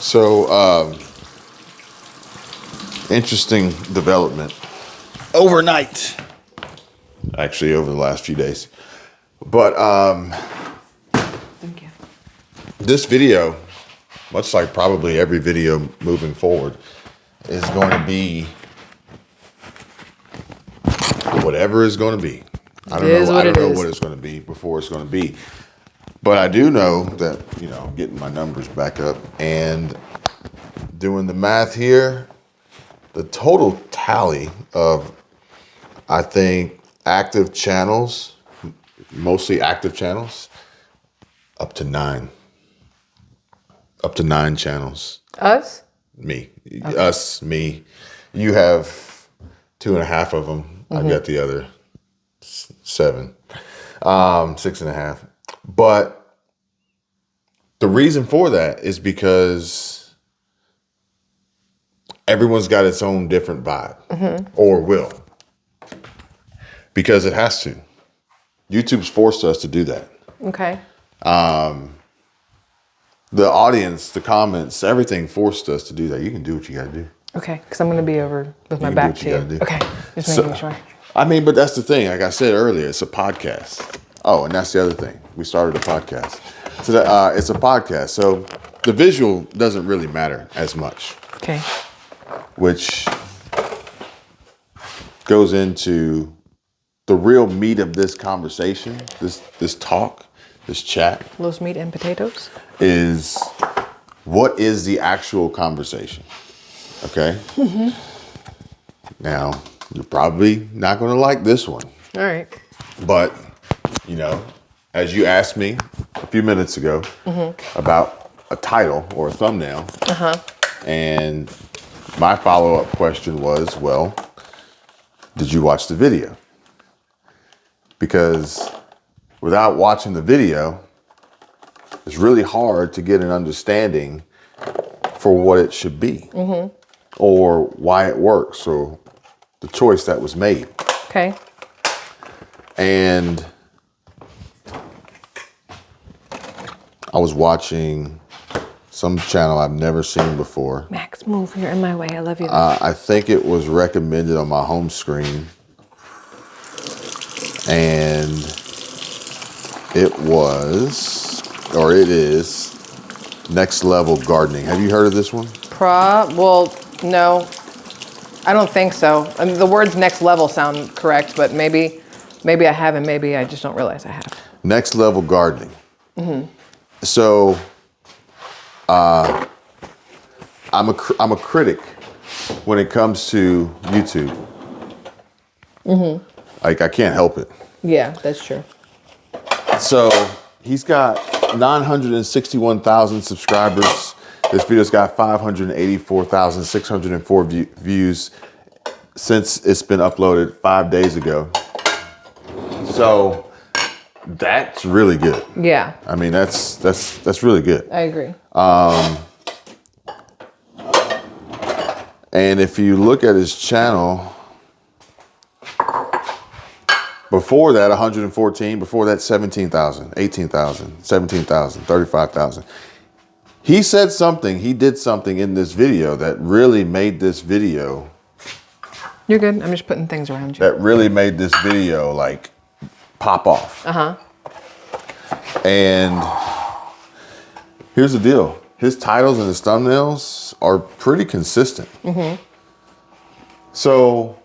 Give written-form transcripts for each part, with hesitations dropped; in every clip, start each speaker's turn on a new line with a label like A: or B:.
A: So, interesting development overnight, actually over the last few days. But
B: Thank you.
A: this video, much like probably every video moving forward, is going to be whatever it's going to be. I don't know what it's going to be before it's going to be. But I do know that, I'm getting my numbers back up and doing the math here, the total tally of, I think, active channels, mostly active channels, up to 9. Up to 9 channels.
B: Us?
A: Me. Okay. Us, me. You have 2.5 of them. Mm-hmm. I've got the other 7. 6.5. But the reason for that is because everyone's got its own different vibe, or will, because it has to. YouTube's forced us to do that.
B: Okay.
A: The audience, the comments, everything forced us to do that. You can do what you got to do.
B: Okay, because I'm going to be over with my back to you. Okay, just making sure.
A: But that's the thing. Like I said earlier, it's a podcast. Oh, and that's the other thing. We started a podcast. So it's a podcast. So the visual doesn't really matter as much.
B: Okay.
A: Which goes into the real meat of this conversation, this talk, this chat.
B: Los meat and potatoes.
A: Is what is the actual conversation? Okay? Mm-hmm. Now, you're probably not going to like this one.
B: All right.
A: But, as you asked me a few minutes ago about a title or a thumbnail, and my follow-up question was, well, did you watch the video? Because without watching the video, it's really hard to get an understanding for what it should be or why it works or the choice that was made.
B: Okay.
A: And I was watching some channel I've never seen before.
B: Max, move. You're in my way. I love you.
A: I think it was recommended on my home screen. And it is Next Level Gardening. Have you heard of this one?
B: Well, no. I don't think so. I mean, the words next level sound correct, but maybe I have and maybe I just don't realize I have.
A: Next Level Gardening. Mm-hmm. So, I'm a critic when it comes to YouTube. Mm-hmm. Like, I can't help it.
B: Yeah, that's true.
A: So he's got 961,000 subscribers. This video's got 584,604 views since it's been uploaded 5 days ago. So that's really good.
B: Yeah.
A: I mean, that's really good.
B: I agree.
A: And if you look at his channel, before that, 114. Before that, 17,000, 18,000, 17,000, 35,000. He said something, he did something in this video that really made this video.
B: You're good. I'm just putting things around you.
A: That really made this video like pop off. And here's the deal. His titles and his thumbnails are pretty consistent. So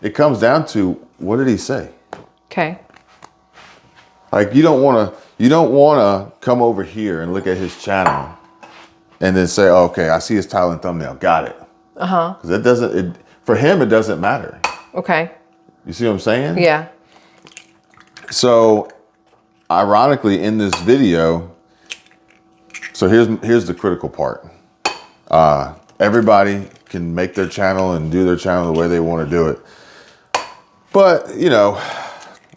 A: it comes down to, what did he say?
B: Okay.
A: Like, you don't want to come over here and look at his channel and then say, okay, I see his title and thumbnail. Got it. Because for him, it doesn't matter.
B: Okay.
A: You see what I'm saying?
B: Yeah.
A: So, ironically, in this video, so here's the critical part. Everybody can make their channel and do their channel the way they want to do it. But,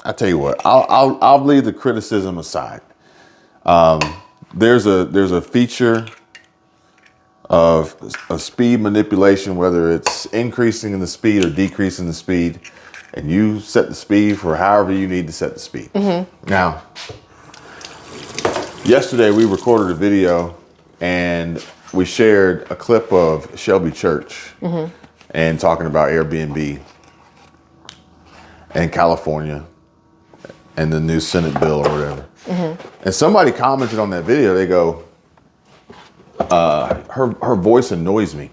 A: I tell you what, I'll leave the criticism aside. There's a feature of a speed manipulation, whether it's increasing in the speed or decreasing the speed, and you set the speed for however you need to set the speed. Now, yesterday we recorded a video, and we shared a clip of Shelby Church and talking about Airbnb and California and the new Senate bill or whatever. And somebody commented on that video. They go, her voice annoys me.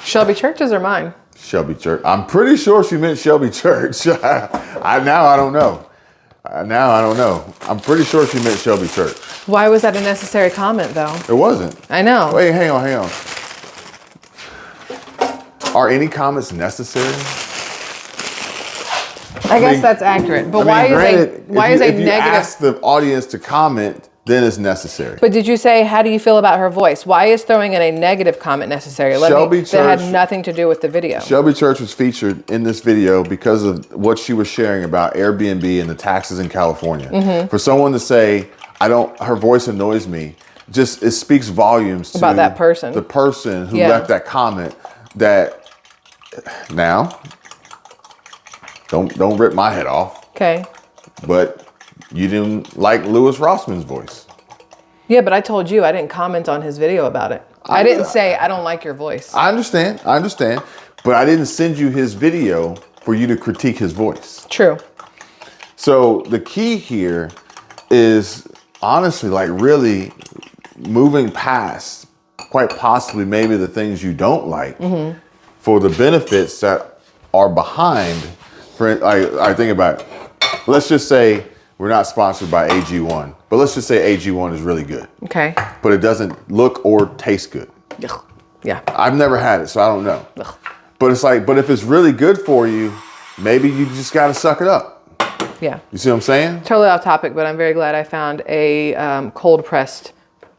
B: Shelby Church's or mine?
A: Shelby Church. I'm pretty sure she meant Shelby Church. Now I don't know. I'm pretty sure she meant Shelby Church.
B: Why was that a necessary comment, though?
A: It wasn't.
B: I know.
A: Wait, hang on. Are any comments necessary?
B: I guess that's accurate. But why is a
A: if you
B: negative?
A: ask the audience to comment, then it's necessary.
B: But did you say, how do you feel about her voice? Why is throwing in a negative comment necessary? That had nothing to do with the video.
A: Shelby Church was featured in this video because of what she was sharing about Airbnb and the taxes in California. For someone to say, her voice annoys me, it speaks volumes to
B: about that person.
A: The person who left that comment. That now, don't rip my head off.
B: Okay.
A: But you didn't like Louis Rossman's voice.
B: Yeah, but I told you I didn't comment on his video about it. I didn't say I don't like your voice.
A: I understand. But I didn't send you his video for you to critique his voice.
B: True.
A: So the key here is honestly like really moving past quite possibly maybe the things you don't like for the benefits that are behind. I think about it. Let's just say we're not sponsored by AG1, but let's just say AG1 is really good.
B: Okay.
A: But it doesn't look or taste good.
B: Ugh. Yeah.
A: I've never had it, so I don't know.
B: Ugh.
A: But it's like, but if it's really good for you, maybe you just got to suck it up.
B: Yeah.
A: You see what I'm saying?
B: Totally off topic, but I'm very glad I found a cold pressed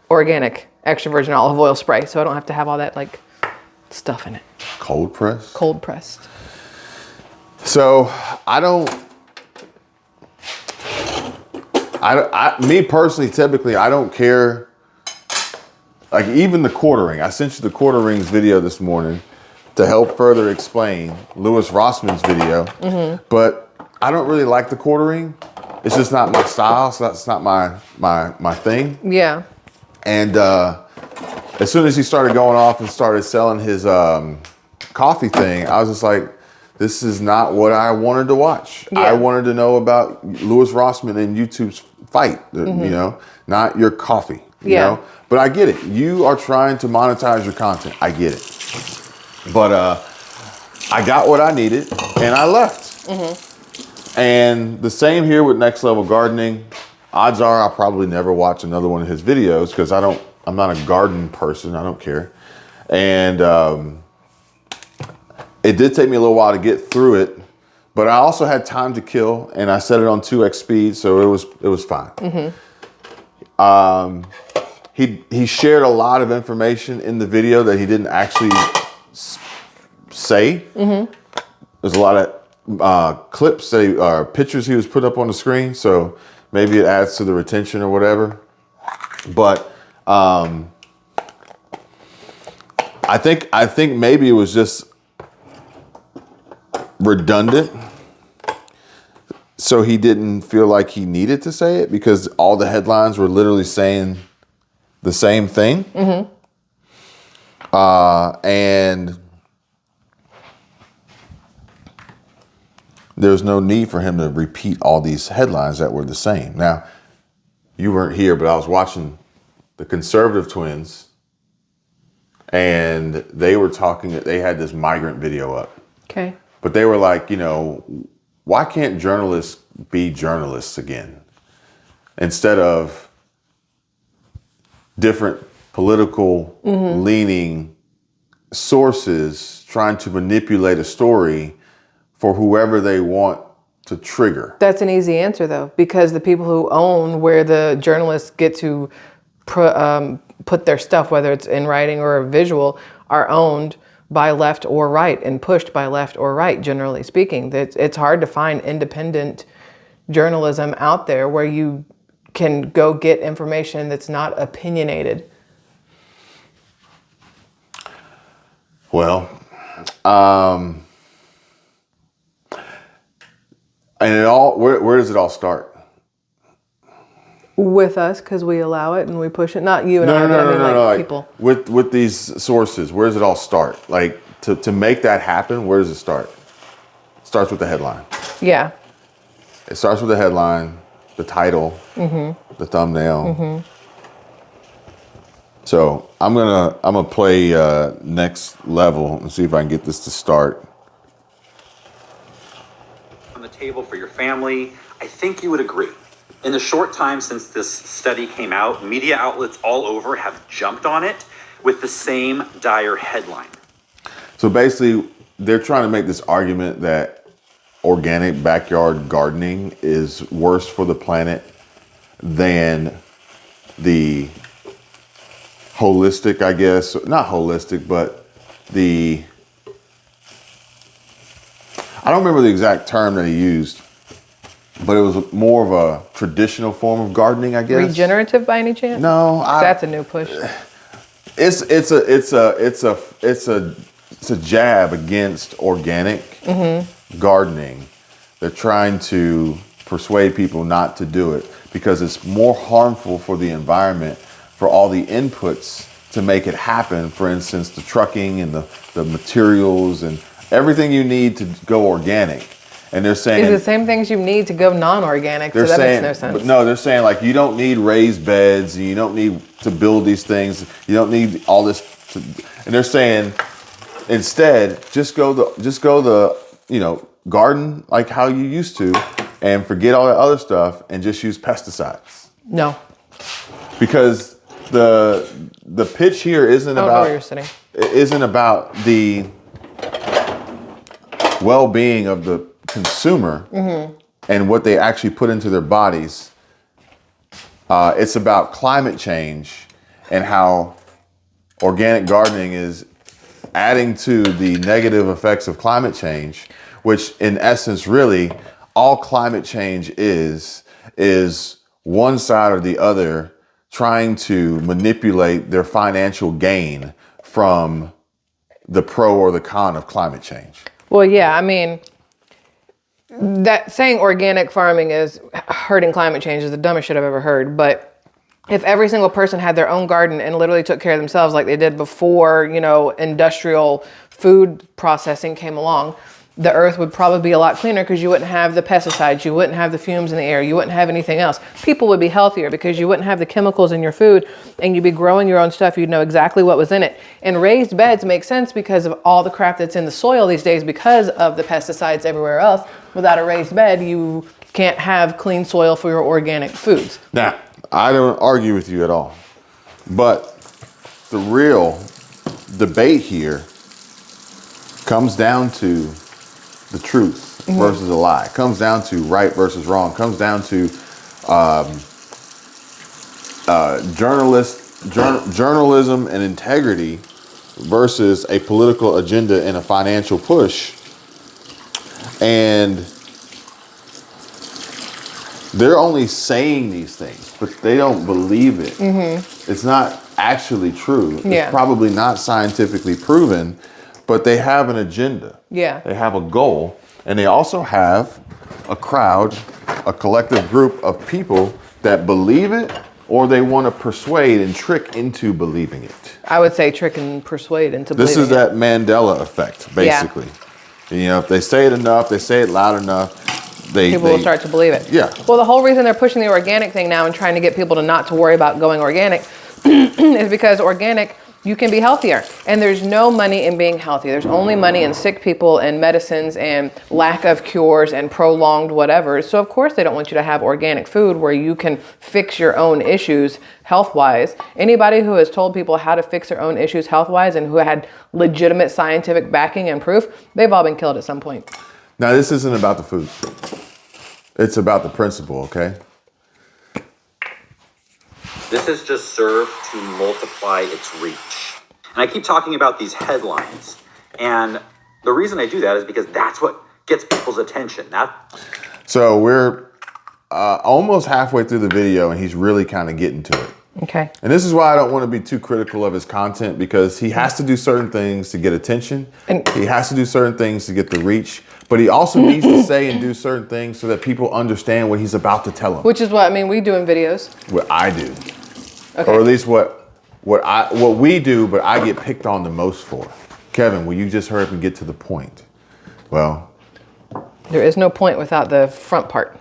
B: organic extra virgin olive oil spray, so I don't have to have all that like stuff in it.
A: Cold press?
B: Cold pressed.
A: So me personally, typically, I don't care. Like even the quarter ring. I sent you the quarter rings video this morning to help further explain Louis Rossman's video. But I don't really like the quarter ring. It's just not my style. So that's not my thing.
B: Yeah.
A: And as soon as he started going off and started selling his coffee thing, I was just like, this is not what I wanted to watch.
B: Yeah.
A: I wanted to know about Louis Rossman and YouTube's fight, you know, not your coffee, you know? But I get it. You are trying to monetize your content. I get it. But I got what I needed and I left. And the same here with Next Level Gardening. Odds are I'll probably never watch another one of his videos because I'm not a garden person. I don't care. And it did take me a little while to get through it, but I also had time to kill and I set it on 2x speed. So it was fine. He shared a lot of information in the video that he didn't actually say. There's a lot of clips pictures he was put up on the screen. So maybe it adds to the retention or whatever. But I think maybe it was just redundant. So he didn't feel like he needed to say it because all the headlines were literally saying the same thing. And there's no need for him to repeat all these headlines that were the same. Now, you weren't here, but I was watching the Conservative Twins and they were talking, they had this migrant video up.
B: Okay.
A: But they were like, you know, why can't journalists be journalists again? Instead of different political leaning sources trying to manipulate a story for whoever they want to trigger.
B: That's an easy answer, though, because the people who own where the journalists get to put their stuff, whether it's in writing or visual, are owned by left or right and pushed by left or right, generally speaking. It's hard to find independent journalism out there where you can go get information that's not opinionated.
A: Well, and it all, where does it all start?
B: With us, because we allow it and we push it. Not you and I, but I mean, like,
A: like,
B: people.
A: with these sources, where does it all start? Like, to make that happen, where does it start? It starts with the headline.
B: Yeah.
A: It starts with the headline, the title, the thumbnail. So I'm gonna play next level and see if I can get this to start.
C: On the table for your family, I think you would agree. In the short time since this study came out, media outlets all over have jumped on it with the same dire headline.
A: So basically, they're trying to make this argument that organic backyard gardening is worse for the planet than the holistic, I guess, not holistic, but I don't remember the exact term that he used, but it was more of a traditional form of gardening, I guess.
B: Regenerative by any chance?
A: No,
B: That's a new push.
A: It's a jab against organic gardening. They're trying to persuade people not to do it because it's more harmful for the environment, for all the inputs to make it happen. For instance, the trucking and the materials and everything you need to go organic. And they're saying
B: It's the same things you need to go non-organic, so
A: they're
B: that
A: saying,
B: makes no sense.
A: but no, they're saying like you don't need raised beds, and you don't need to build these things, you don't need all this. And they're saying instead, just go the garden like how you used to, and forget all that other stuff, and just use pesticides.
B: No.
A: Because the pitch here isn't
B: I don't know
A: about
B: where you're sitting.
A: it isn't about the well-being of the consumer and what they actually put into their bodies. It's about climate change and how organic gardening is adding to the negative effects of climate change, which in essence, really, all climate change is one side or the other trying to manipulate their financial gain from the pro or the con of climate change.
B: Well, yeah, I mean, that saying organic farming is hurting climate change is the dumbest shit I've ever heard. But if every single person had their own garden and literally took care of themselves like they did before, industrial food processing came along, the earth would probably be a lot cleaner because you wouldn't have the pesticides, you wouldn't have the fumes in the air, you wouldn't have anything else. People would be healthier because you wouldn't have the chemicals in your food and you'd be growing your own stuff. You'd know exactly what was in it. And raised beds make sense because of all the crap that's in the soil these days because of the pesticides everywhere else. Without a raised bed, you can't have clean soil for your organic foods.
A: Now, I don't argue with you at all, but the real debate here comes down to the truth versus a lie. It comes down to right versus wrong. It comes down to journalism and integrity versus a political agenda and a financial push. And they're only saying these things, but they don't believe it. It's not actually true.
B: Yeah.
A: It's probably not scientifically proven, but they have an agenda.
B: Yeah.
A: They have a goal, and they also have a crowd, a collective group of people that believe it, or they want to persuade and trick into believing it.
B: I would say trick and persuade into believing
A: This is
B: it.
A: that Mandela effect, basically. If they say it enough, they say it loud enough, people
B: will start to believe it.
A: Yeah.
B: Well, the whole reason they're pushing the organic thing now and trying to get people to not to worry about going organic is because organic, you can be healthier. And there's no money in being healthy. There's only money in sick people and medicines and lack of cures and prolonged whatever. So of course they don't want you to have organic food where you can fix your own issues health-wise. Anybody who has told people how to fix their own issues health-wise and who had legitimate scientific backing and proof, they've all been killed at some point.
A: Now, this isn't about the food. It's about the principle, okay?
C: This has just served to multiply its reach. And I keep talking about these headlines. And the reason I do that is because that's what gets people's attention.
A: So we're almost halfway through the video, and he's really kind of getting to it.
B: Okay.
A: And this is why I don't want to be too critical of his content, because he has to do certain things to get attention.
B: And
A: he has to do certain things to get the reach, but he also needs to say and do certain things so that people understand what he's about to tell them.
B: which is what I mean. We do in videos.
A: What I do,
B: Okay.
A: or at least what we do, but I get picked on the most for. Kevin, will you just hurry up and get to the point? Well,
B: There is no point without the front part.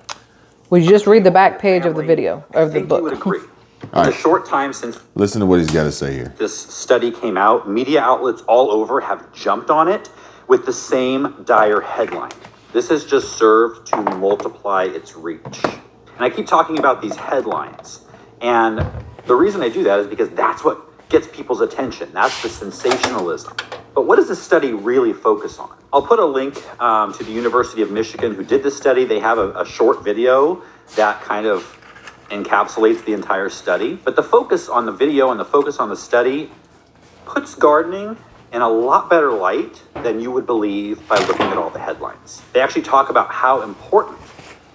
B: Would you just read the back page of the video, of the
C: I think you would
B: book?
C: agree. In the short time since
A: listen to what he's got to say here.
C: this study came out, media outlets all over have jumped on it with the same dire headline. This has just served to multiply its reach. And I keep talking about these headlines. And the reason I do that is because that's what gets people's attention. That's the sensationalism. But what does this study really focus on? I'll put a link to the University of Michigan who did this study. They have a short video that kind of encapsulates the entire study. But the focus on the video and the focus on the study puts gardening in a lot better light than you would believe by looking at all the headlines. They actually talk about how important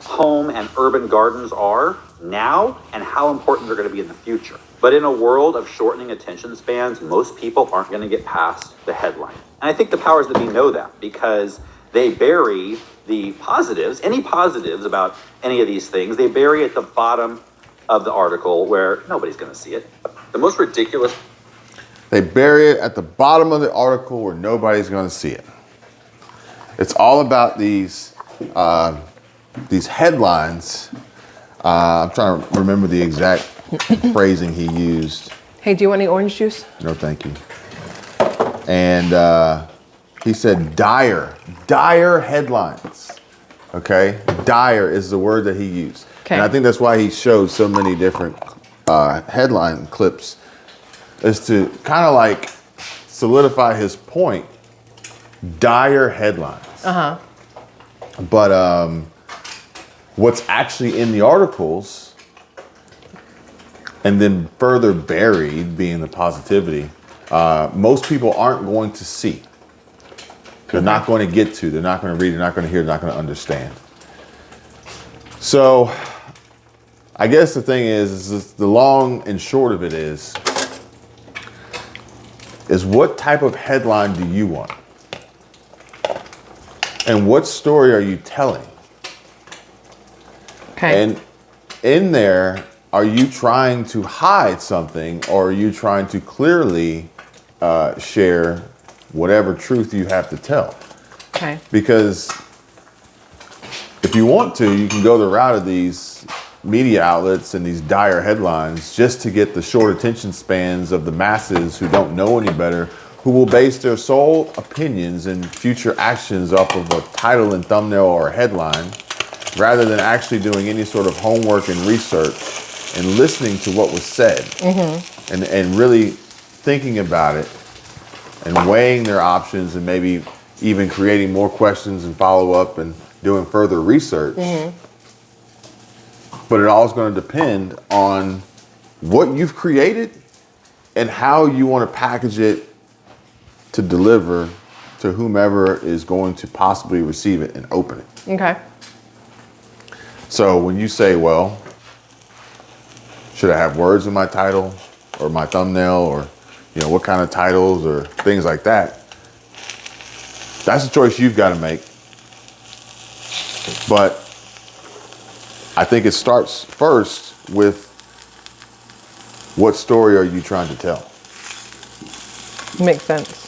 C: home and urban gardens are now and how important they're going to be in the future. But in a world of shortening attention spans, most people aren't going to get past the headline. And I think the powers that be know that because they bury the positives, any positives about any of these things, they bury at the bottom of the article where nobody's going to see it. The most ridiculous.
A: They bury it at the bottom of the article where nobody's going to see it. It's all about these headlines. I'm trying to remember the exact phrasing he used.
B: Hey, do you want any orange juice?
A: No, thank you. And he said dire headlines. Okay, dire is the word that he used.
B: Okay.
A: And I think that's why he showed so many different headline clips, is to kind of like solidify his point. Dire headlines.
B: Uh-huh.
A: But what's actually in the articles, and then further buried being the positivity, most people aren't going to see. They're not going to get to, they're not going to read, they're not going to hear, they're not going to understand. So I guess the thing is the long and short of it is what type of headline do you want? And what story are you telling?
B: Okay.
A: And in there, are you trying to hide something, or are you trying to clearly share whatever truth you have to tell?
B: Okay.
A: Because if you want to, you can go the route of these media outlets and these dire headlines just to get the short attention spans of the masses who don't know any better, who will base their sole opinions and future actions off of a title and thumbnail or a headline, rather than actually doing any sort of homework and research and listening to what was said, and really thinking about it and weighing their options and maybe even creating more questions and follow up and doing further research. But it all is going to depend on what you've created and how you want to package it to deliver to whomever is going to possibly receive it and open it.
B: Okay.
A: So when you say, well, should I have words in my title or my thumbnail, or what kind of titles or things like that, that's a choice you've got to make. But I think it starts first with, what story are you trying to tell?
B: Makes sense.